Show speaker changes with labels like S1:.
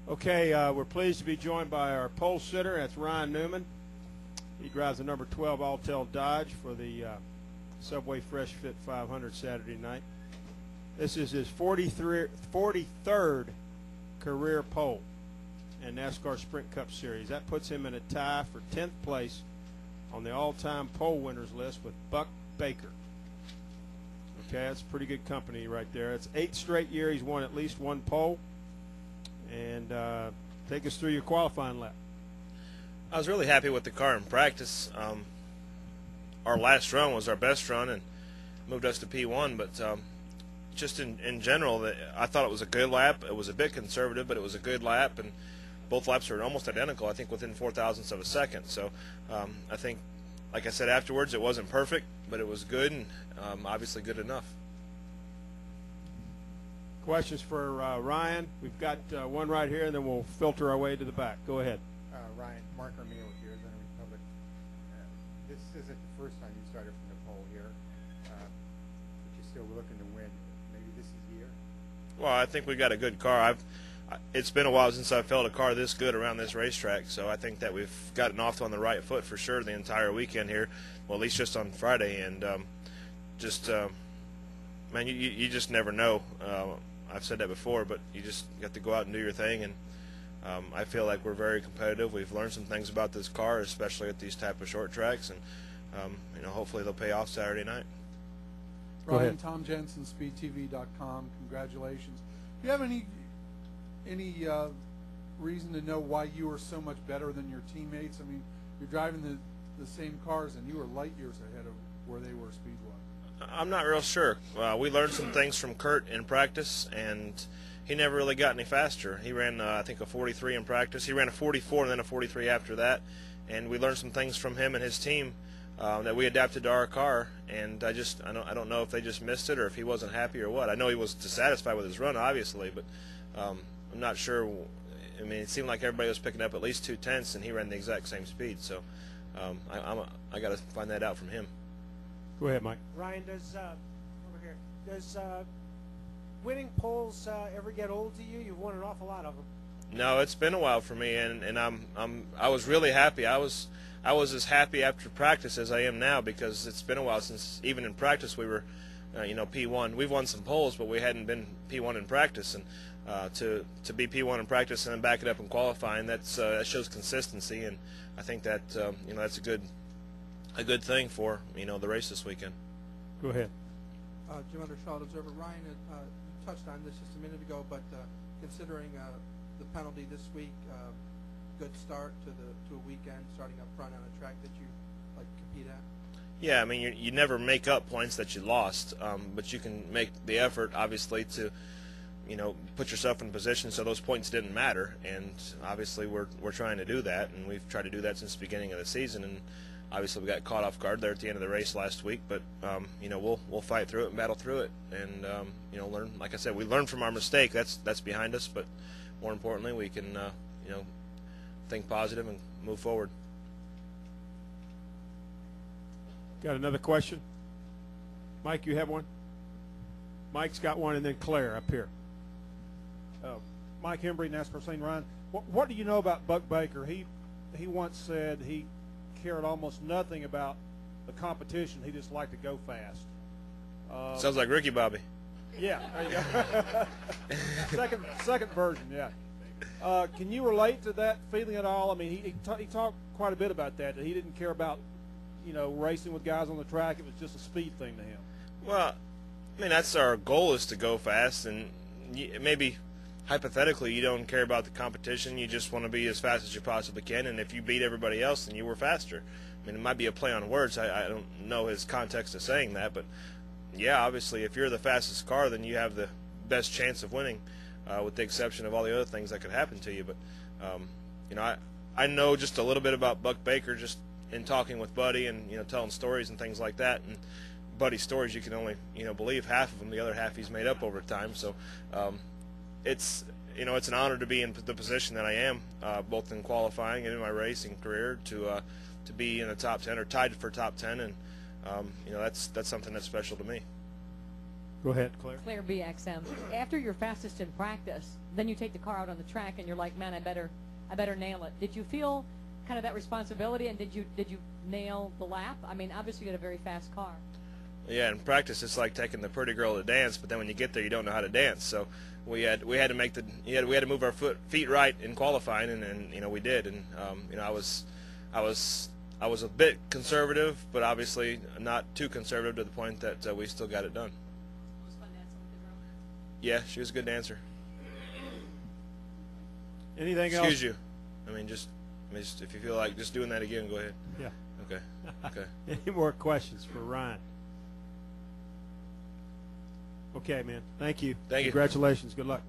S1: Okay, we're pleased to be joined by our pole sitter. That's Ryan Newman. He drives the number 12 Altel Dodge for the Subway Fresh Fit 500 Saturday night. This is his 43rd career pole in NASCAR Sprint Cup Series. That puts him in a tie for 10th place on the all-time pole winners list with Buck Baker. Okay, that's pretty good company right there. It's 8 straight years he's won at least one pole. And take us through your qualifying lap.
S2: I was really happy with the car in practice. Our last run was our best run and moved us to P1, but just in general, I thought it was a good lap. It was a bit conservative, but it was a good lap, and both laps were almost identical, I think within 0.004 of a second. So I think, like I said afterwards, it wasn't perfect, but it was good and obviously good enough.
S1: Questions for Ryan? We've got one right here, and then we'll filter our way to the back. Go ahead.
S3: Ryan, Mark Armillo here, the Republic. This isn't the first time you started from the pole here, but you're still looking to win. Maybe this is the year?
S2: Well, I think we got a good car. It's been a while since I felt a car this good around this racetrack, so I think that we've gotten off on the right foot for sure the entire weekend here, well, at least just on Friday. And man, you just never know. I've said that before, but you just got to go out and do your thing, and I feel like we're very competitive. We've learned some things about this car, especially at these type of short tracks, and hopefully they'll pay off Saturday night.
S4: Ryan, Tom Jensen, SpeedTV.com. Congratulations. Do you have any reason to know why you are so much better than your teammates? I mean, you're driving the same cars, and you were light years ahead of where they were speed-wise.
S2: I'm not real sure. We learned some things from Kurt in practice, and he never really got any faster. He ran, I think, a 43 in practice. He ran a 44 and then a 43 after that, and we learned some things from him and his team that we adapted to our car. And I don't know if they just missed it or if he wasn't happy or what. I know he was dissatisfied with his run, obviously, but I'm not sure. I mean, it seemed like everybody was picking up at least 2/10, and he ran the exact same speed. So I got to find that out from him.
S1: Go ahead, Mike.
S5: Ryan, does winning poles ever get old to you? You've won an awful lot of them.
S2: No, it's been a while for me, and I was really happy. I was as happy after practice as I am now, because it's been a while since even in practice we were P1. We've won some poles, but we hadn't been P1 in practice, and to be P1 in practice and then back it up in qualifying, that shows consistency, and I think that that's a good thing for the race this weekend.
S1: Go ahead.
S6: Jim Undershot, Observer. Ryan, you touched on this just a minute ago, but considering the penalty this week, good start to a weekend, starting up front on a track that you like to compete at.
S2: Yeah, I mean you never make up points that you lost, but you can make the effort, obviously, to put yourself in a position so those points didn't matter. And obviously we're trying to do that, and we've tried to do that since the beginning of the season. And obviously we got caught off guard there at the end of the race last week, but we'll fight through it and battle through it, and learn. Like I said, we learned from our mistake. That's behind us, but more importantly, we can think positive and move forward.
S1: Got another question? Mike, you have one? Mike's got one, and then Claire up here.
S7: Mike Hembry, NASCAR St. Ryan. What do you know about Buck Baker? He once said he cared almost nothing about the competition. He just liked to go fast.
S2: Sounds like Ricky Bobby.
S7: Yeah, there you go. second version, yeah. Can you relate to that feeling at all? I mean, he talked quite a bit about that he didn't care about racing with guys on the track. It was just a speed thing to him.
S2: Well, I mean, that's our goal, is to go fast, and maybe hypothetically you don't care about the competition. You just want to be as fast as you possibly can, and if you beat everybody else, then you were faster. I mean, it might be a play on words. I don't know his context of saying that, but yeah, obviously if you're the fastest car, then you have the best chance of winning, with the exception of all the other things that could happen to you. But I know just a little bit about Buck Baker just in talking with Buddy and telling stories and things like that. And Buddy's stories, you can only believe half of them. The other half he's made up over time. So it's an honor to be in the position that I am, both in qualifying and in my racing career, to be in the top 10 or tied for top 10, and that's something that's special to me.
S1: Go ahead, Claire.
S8: Claire BXM. After you're fastest in practice, then you take the car out on the track and you're like, man, I better nail it. Did you feel kind of that responsibility, and did you nail the lap? I mean, obviously you had a very fast car.
S2: Yeah, in practice it's like taking the pretty girl to dance, but then when you get there you don't know how to dance. So we had to make we had to move our feet right in qualifying, and you know we did. And you know I was a bit conservative, but obviously not too conservative to the point that we still got it done.
S8: It was fun dancing with the girl.
S2: Yeah, she was a good dancer.
S1: Anything else?
S2: Excuse you. I mean, just if you feel like just doing that again, go ahead.
S1: Yeah.
S2: Okay. Okay.
S1: Any more questions for Ryan? Okay, man. Thank you.
S2: Thank you.
S1: Congratulations. Good luck.